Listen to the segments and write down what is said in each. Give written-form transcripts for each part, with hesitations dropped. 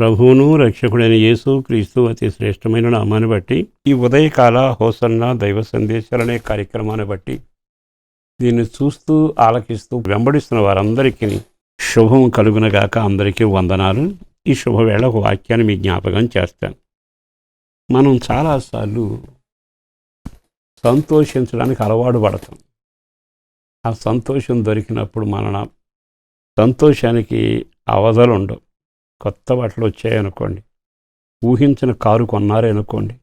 ప్రభువును రక్షకుడైన యేసు క్రీస్తు అతి శ్రేష్టమైన నామాన్ని బట్టి, ఈ ఉదయకాల హోసన్న దైవ సందేశాలనే కార్యక్రమాన్ని బట్టి దీన్ని చూస్తూ ఆలకిస్తూ వెంబడిస్తున్న వారందరికీ శుభం కలుగునగాక. అందరికీ వందనాలు. ఈ శుభవేళ ఒక వాక్యాన్ని మీ జ్ఞాపకం చేస్తాను. మనం చాలాసార్లు సంతోషించడానికి అలవాటు పడతాం. ఆ సంతోషం దొరికినప్పుడు మన సంతోషానికి అవధులు ఉండవు. కొత్త బట్టలు వచ్చాయనుకోండి, ఊహించిన కారు కొన్నారనుకోండి,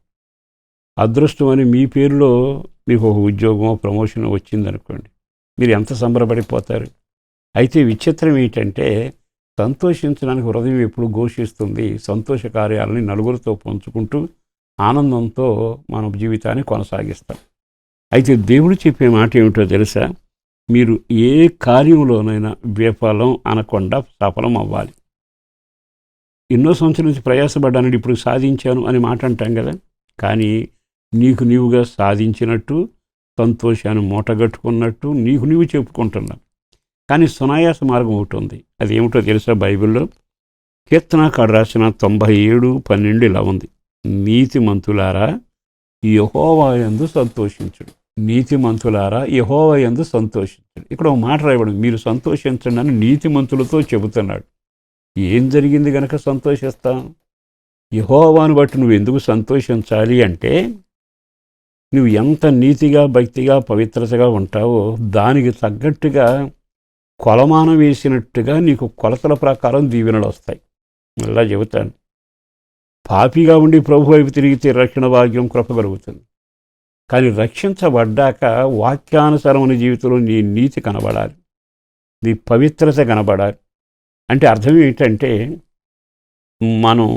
అదృష్టం అని మీ పేరులో మీకు ఒక ఉద్యోగమో ప్రమోషన్ వచ్చిందనుకోండి, మీరు ఎంత సంబరపడిపోతారు. అయితే విచిత్రం ఏంటంటే, సంతోషించడానికి హృదయం ఎప్పుడు ఘోషిస్తుంది. సంతోష కార్యాలని నలుగురితో పంచుకుంటూ ఆనందంతో మన జీవితాన్ని కొనసాగిస్తాం. అయితే దేవుడు చెప్పే మాట ఏమిటో తెలుసా? మీరు ఏ కార్యంలోనైనా విఫలం అనకుండా సఫలం అవ్వాలి. ఎన్నో సంవత్సరాల నుంచి ప్రయాసపడ్డానండి, ఇప్పుడు సాధించాను అని మాట అంటాం కదా. కానీ నీకు నీవుగా సాధించినట్టు, సంతోషాన్ని మూటగట్టుకున్నట్టు నీకు నీవు చెప్పుకుంటున్నావు. కానీ సునాయాస మార్గం ఒకటి ఉంది. అది ఏమిటో తెలుసా? బైబిల్లో కీర్తనాకారుడు రాసిన 97:12 ఇలా ఉంది: నీతిమంతులారా యెహోవా యందు సంతోషించుడు. నీతిమంతులారా యెహోవా యందు సంతోషించుడు. ఇక్కడ ఒక మాట రాయబడింది, మీరు సంతోషించండి అని నీతిమంతులతో చెబుతున్నాడు. ఏం జరిగింది గనక సంతోషిస్తాం? యెహోవాను బట్టి నువ్వు ఎందుకు సంతోషించాలి అంటే, నువ్వు ఎంత నీతిగా, భక్తిగా, పవిత్రతగా ఉంటావో దానికి తగ్గట్టుగా కొలమానం వేసినట్టుగా నీకు కొలతల ప్రకారం దీవెనలు వస్తాయి. ఇలా చెబుతాను. పాపిగా ఉండి ప్రభు వైపు తిరిగితే రక్షణ భాగ్యం కృప కలుగుతుంది. కానీ రక్షించబడ్డాక వాక్యానుసారమైన జీవితంలో నీ నీతి కనబడాలి, నీ పవిత్రత కనబడాలి. అంటే అర్థం ఏంటంటే, మనం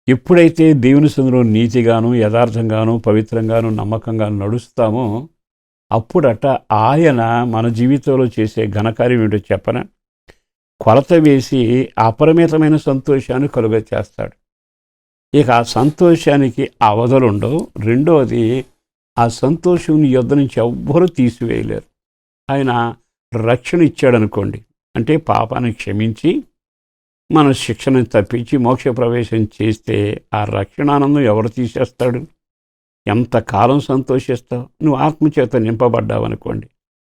ఎప్పుడైతే దేవుని సన్నిధిలో నీతిగాను, యథార్థంగాను, పవిత్రంగాను, నమ్మకంగాను నడుస్తామో అప్పుడట ఆయన మన జీవితంలో చేసే ఘనకార్యం ఏంటో చెప్పన, కొలత వేసి అపరిమితమైన సంతోషాన్ని కలుగచేస్తాడు. ఇక ఆ సంతోషానికి అవధులు ఉండవు. రెండవది, ఆ సంతోషం నీ యొద్ద నుంచి ఎవ్వరూ తీసివేయలేరు. ఆయన రక్షణ ఇచ్చాడనుకోండి, అంటే పాపాన్ని క్షమించి మన శిక్షను తప్పించి మోక్ష ప్రవేశం చేస్తే ఆ రక్షణానందం ఎవరు తీసేస్తాడు? ఎంతకాలం సంతోషిస్తావు? నువ్వు ఆత్మచేత నింపబడ్డావనుకోండి,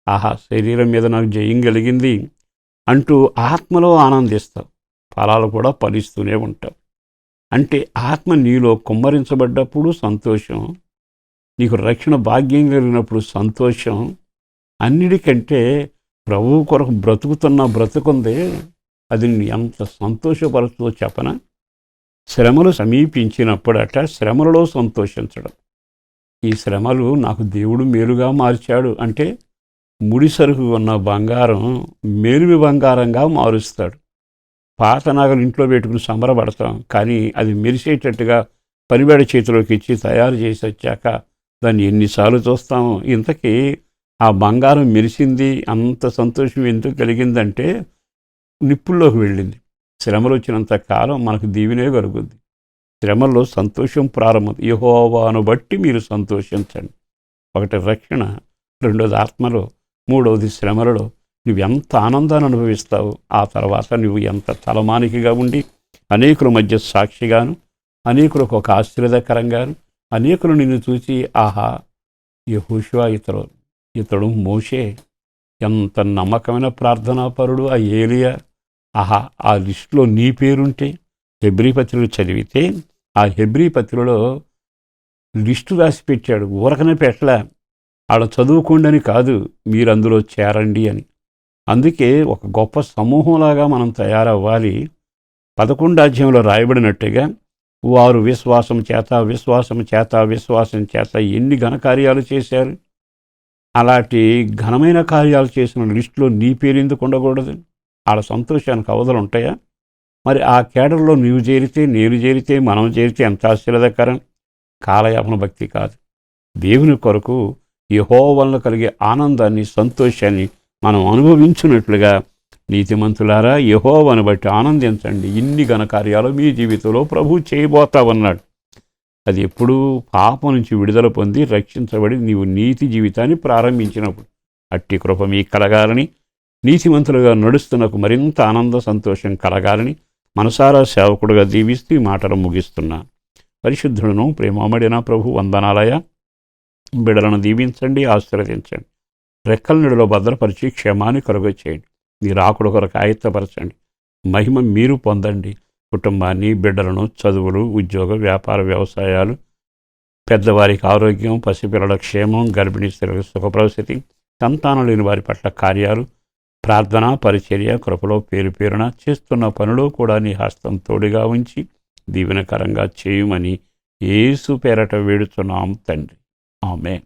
ఆహా శరీరం మీద నాకు జయం కలిగింది అంటూ ఆత్మలో ఆనందిస్తావు. ఫలాలు కూడా ఫలిస్తూనే ఉంటావు. అంటే ఆత్మ నీలో కుమ్మరించబడ్డప్పుడు సంతోషం, నీకు రక్షణ భాగ్యం కలిగినప్పుడు సంతోషం. అన్నిటికంటే ప్రభువు కొరకు బ్రతుకుందే, అది ఎంత సంతోషపరుస్తుందో చెప్పన. శ్రమలు సమీపించినప్పుడట శ్రమలలో సంతోషించడం. ఈ శ్రమలు నాకు దేవుడు మేలుగా మార్చాడు అంటే, ముడి సరుకు ఉన్న బంగారం మేలువి బంగారంగా మారుస్తాడు. పాత నగలు ఇంట్లో పెట్టుకుని సంబరపడతాం, కానీ అది మెరిసేటట్టుగా పనిబేడ చేతిలోకి ఇచ్చి తయారు చేసి వచ్చాక దాన్ని ఎన్నిసార్లు చూస్తాము. ఇంతకీ ఆ బంగారం మెరిసింది, అంత సంతోషం ఎందుకు కలిగిందంటే నిప్పుల్లోకి వెళ్ళింది. శ్రమలు వచ్చినంత కాలం మనకు దీవెనే కలుగుద్ది. శ్రమల్లో సంతోషం ప్రారంభం. యెహోవాను బట్టి మీరు సంతోషించండి. ఒకటి రక్షణ, రెండోది ఆత్మలో, మూడవది శ్రమలలో నువ్వు ఎంత ఆనందాన్ని అనుభవిస్తావు. ఆ తర్వాత నువ్వు ఎంత తలమానికిగా ఉండి అనేకుల మధ్య సాక్షిగాను, అనేకులకు ఒక ఆశీర్వాదకరంగాను, అనేకులు నిన్ను చూసి ఆహా యెహోషువ ఇతడు మోషే, ఎంత నమ్మకమైన ప్రార్థనాపరుడు, ఆ ఏలియా, ఆహా ఆ లిస్టులో నీ పేరుంటే. హెబ్రీ పత్రికలు చదివితే ఆ హెబ్రీ పత్రికలో లిస్టు రాసి పెట్టాడు. ఊరకనే పెట్టలే, ఆడ చదువుకోండి అని కాదు, మీరు అందులో చేరండి అని. అందుకే ఒక గొప్ప సమూహంలాగా మనం తయారవ్వాలి. 11వ అధ్యాయంలో రాయబడినట్టుగా వారు విశ్వాసం చేత ఎన్ని ఘనకార్యాలు చేశారు. అలాంటి ఘనమైన కార్యాలు చేసిన లిస్టులో నీ పేరు ఎందుకు ఉండకూడదు? ఆడ సంతోషానికి అవధులు ఉంటాయా? మరి ఆ కేడర్లో నీవు చేరితే, నేను చేరితే, మనం చేరితే ఎంత ఆశీర్వాదకరం. కాలయాపన భక్తి కాదు. దేవుని కొరకు యెహోవా వలన కలిగే ఆనందాన్ని, సంతోషాన్ని మనం అనుభవించినట్లుగా నీతిమంతులారా యెహోవాను బట్టి ఆనందించండి. ఇన్ని ఘనకార్యాలు మీ జీవితంలో ప్రభువు చేయబోతావన్నాడు. అది ఎప్పుడూ పాపం నుంచి విడుదల పొంది రక్షించబడి నీవు నీతి జీవితాన్ని ప్రారంభించినప్పుడు. అట్టి కృప మీకు కలగాలని, నీతిమంతులుగా నడుస్తున్నకు మరింత ఆనంద సంతోషం కలగాలని మనసారా సేవకుడుగా దీవిస్తూ ఈ మాటలు ముగిస్తున్నాను. పరిశుద్ధులను ప్రేమమడిన ప్రభు వందనాలయ. బిడలను దీవించండి, ఆశీర్వదించండి. రెక్కల నీడలో భద్రపరిచి క్షేమాన్ని కలుగ చేయండి. మీ రాకుడు కొరకు ఆయత్తపరచండి. మహిమ మీరు పొందండి. కుటుంబాన్ని, బిడ్డలను, చదువులు, ఉద్యోగ, వ్యాపార, వ్యవసాయాలు, పెద్దవారికి ఆరోగ్యం, పసిపిల్లల క్షేమం, గర్భిణీ స్త్రీలకు సుఖప్రవస్థితి, సంతానం లేని వారి పట్ల కార్యాలు, ప్రార్థన, పరిచర్య, కృపలో పేరు పేరున చేస్తున్న పనిలో కూడా నీ హస్తం తోడుగా ఉంచి దీవెనకరంగా చేయుమని యేసు పేరట వేడుచున్నాం తండ్రి. ఆమేన్.